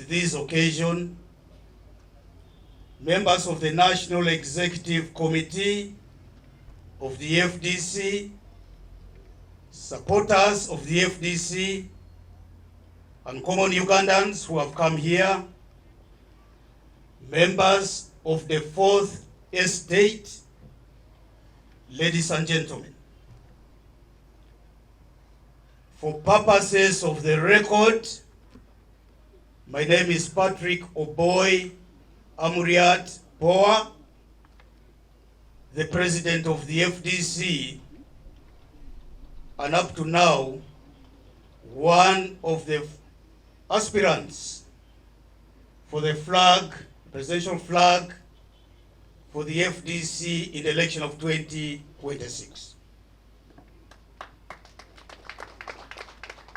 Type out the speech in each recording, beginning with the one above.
this occasion, members of the National Executive Committee of the FDC, supporters of the FDC, and common Ugandans who have come here, members of the Fourth Estate, ladies and gentlemen. For purposes of the record, my name is Patrick Oboi Amuriat Boa, the president of the FDC, and up to now, one of the aspirants for the flag, presidential flag, for the FDC in the election of 2026.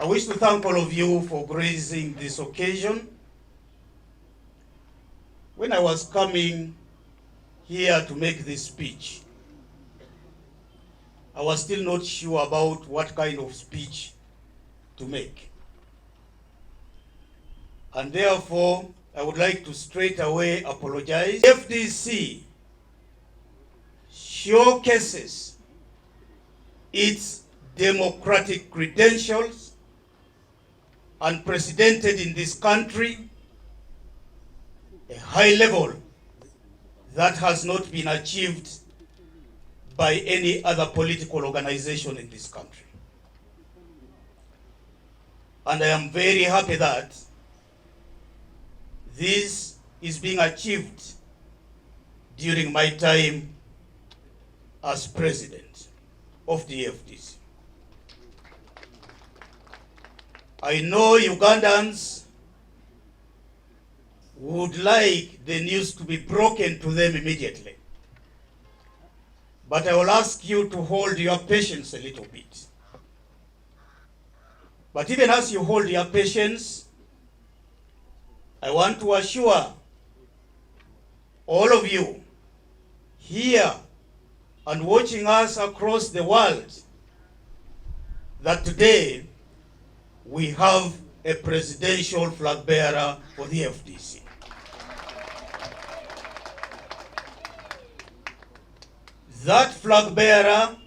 I wish to thank all of you for gracing this occasion. When I was coming here to make this speech, I was still not sure about what kind of speech to make. And therefore, I would like to straight away apologize. FDC showcases its democratic credentials unprecedented in this country, a high level that has not been achieved by any other political organization in this country. And I am very happy that this is being achieved during my time as president of the FDC. I know Ugandans would like the news to be broken to them immediately. But I will ask you to hold your patience a little bit. But even as you hold your patience, I want to assure all of you here and watching us across the world that today we have a presidential flag bearer for the FDC. That flag bearer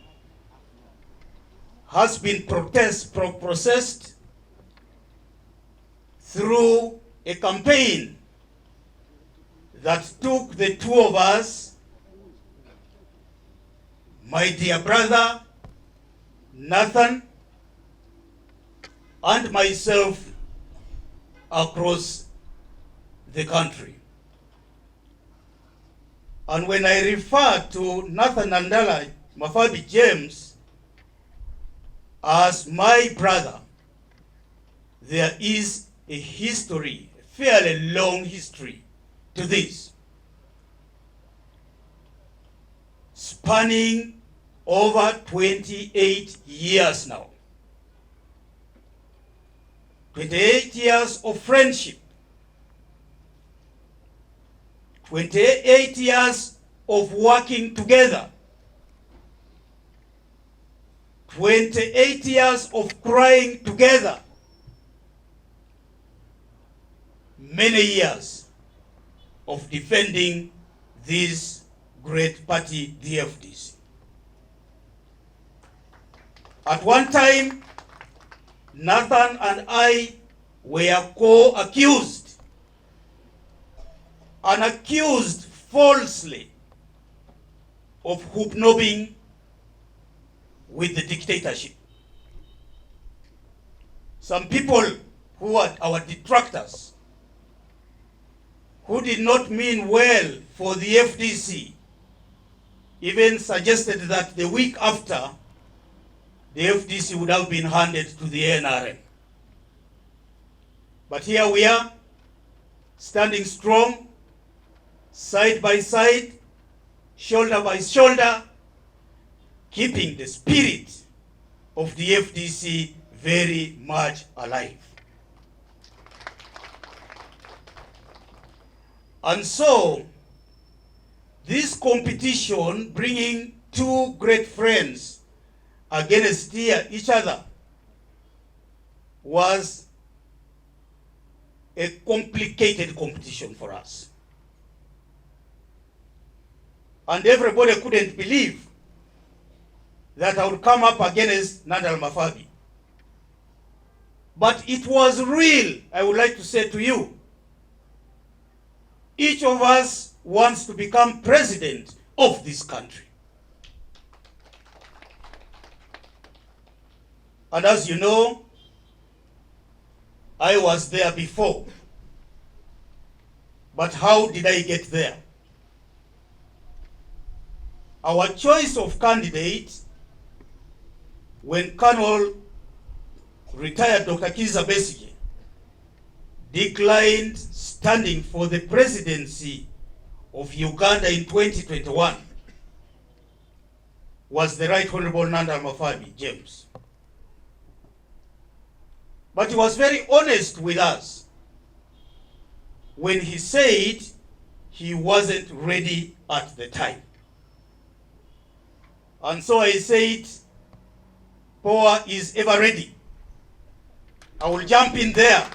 has been processed through a campaign that took the two of us, my dear brother Nathan and myself, across the country. And when I refer to Nathan Nandala Mafabi James as my brother, there is a history, a fairly long history to this, spanning over 28 years now. 28 years of friendship, 28 years of working together, 28 years of crying together, many years of defending this great party, the FDC. At one time, Nathan and I were co-accused and accused falsely of hobnobbing with the dictatorship. Some people who are our detractors, who did not mean well for the FDC, even suggested that the week after, the FDC would have been handed to the NRM. But here we are, standing strong, side by side, shoulder by shoulder, keeping the spirit of the FDC very much alive. And so, this competition, bringing two great friends against each other, was a complicated competition for us. And everybody couldn't believe that I would come up against Nandala Mafabi. But it was real, I would like to say to you. Each of us wants to become president of this country. And as you know, I was there before. But how did I get there? Our choice of candidate, when Colonel retired Dr. Kiza Besigye declined standing for the presidency of Uganda in 2021, was the Right Honorable Nandala Mafabi James. But he was very honest with us when he said he wasn't ready at the time. And so I said, power is ever ready. I will jump in there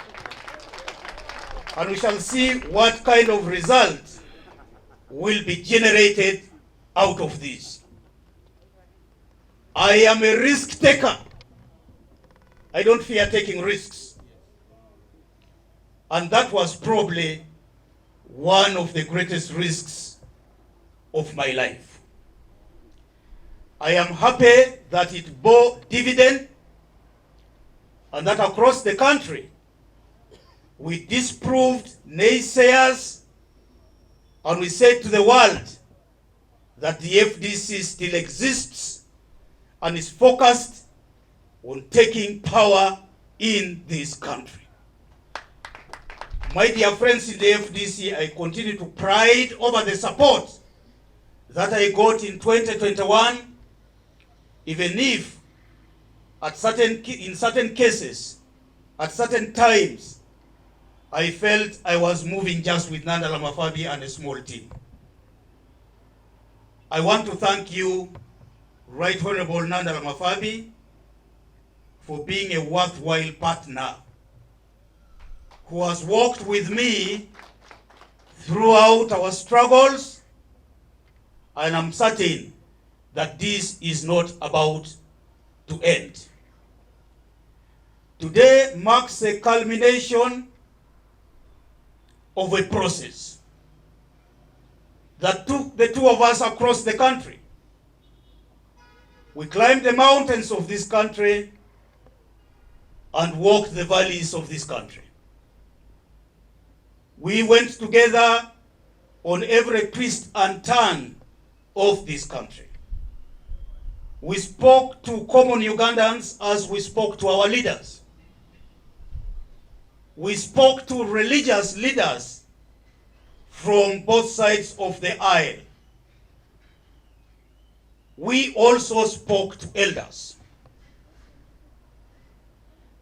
and we shall see what kind of result will be generated out of this. I am a risk taker. I don't fear taking risks. And that was probably one of the greatest risks of my life. I am happy that it bore dividend and that across the country we disproved naysayers and we said to the world that the FDC still exists and is focused on taking power in this country. My dear friends in the FDC, I continue to pride over the support that I got in 2021, even if in certain cases, at certain times, I felt I was moving just with Nandala Mafabi and a small team. I want to thank you, Right Honorable Nandala Mafabi, for being a worthwhile partner who has walked with me throughout our struggles, and I'm certain that this is not about to end. Today marks a culmination of a process that took the two of us across the country. We climbed the mountains of this country and walked the valleys of this country. We went together on every twist and turn of this country. We spoke to common Ugandans as we spoke to our leaders. We spoke to religious leaders from both sides of the aisle. We also spoke to elders.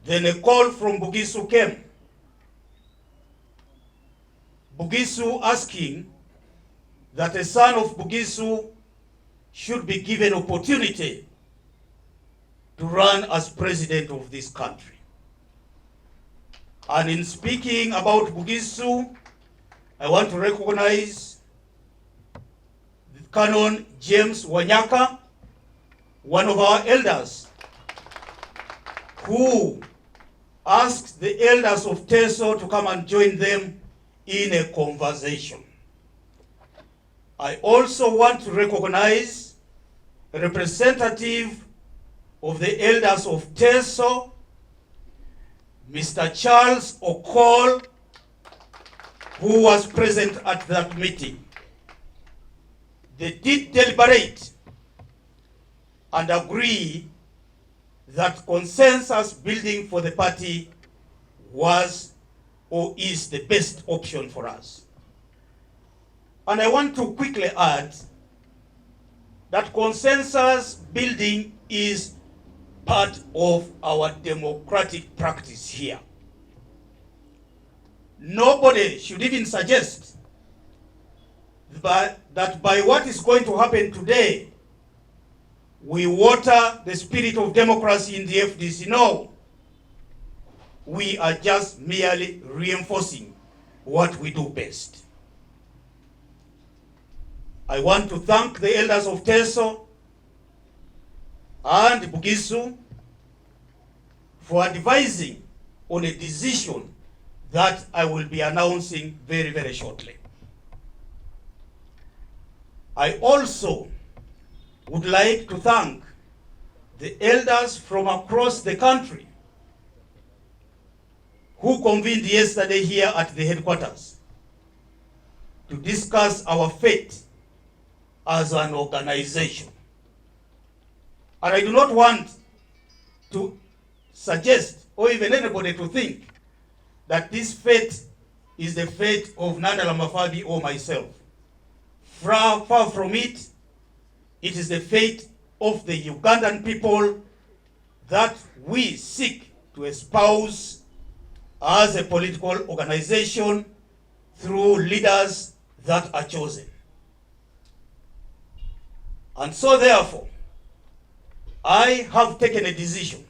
Then a call from Bugisu came. Bugisu asking that a son of Bugisu should be given opportunity to run as president of this country. And in speaking about Bugisu, I want to recognize Canon James Wanyaka, one of our elders, who asked the elders of Teso to come and join them in a conversation. I also want to recognize a representative of the elders of Teso, Mr. Charles Okol, who was present at that meeting. They did deliberate and agree that consensus building for the party was or is the best option for us. And I want to quickly add that consensus building is part of our democratic practice here. Nobody should even suggest that by what is going to happen today, we water the spirit of democracy in the FDC. No. we are just merely reinforcing what we do best. I want to thank the elders of Teso and Bugisu for advising on a decision that I will be announcing very, very shortly. I also would like to thank the elders from across the country who convened yesterday here at the headquarters to discuss our fate as an organization. And I do not want to suggest or even anybody to think that this fate is the fate of Nandala Mafabi or myself. Far from it, it is the fate of the Ugandan people that we seek to espouse as a political organization through leaders that are chosen. And so therefore, I have taken a decision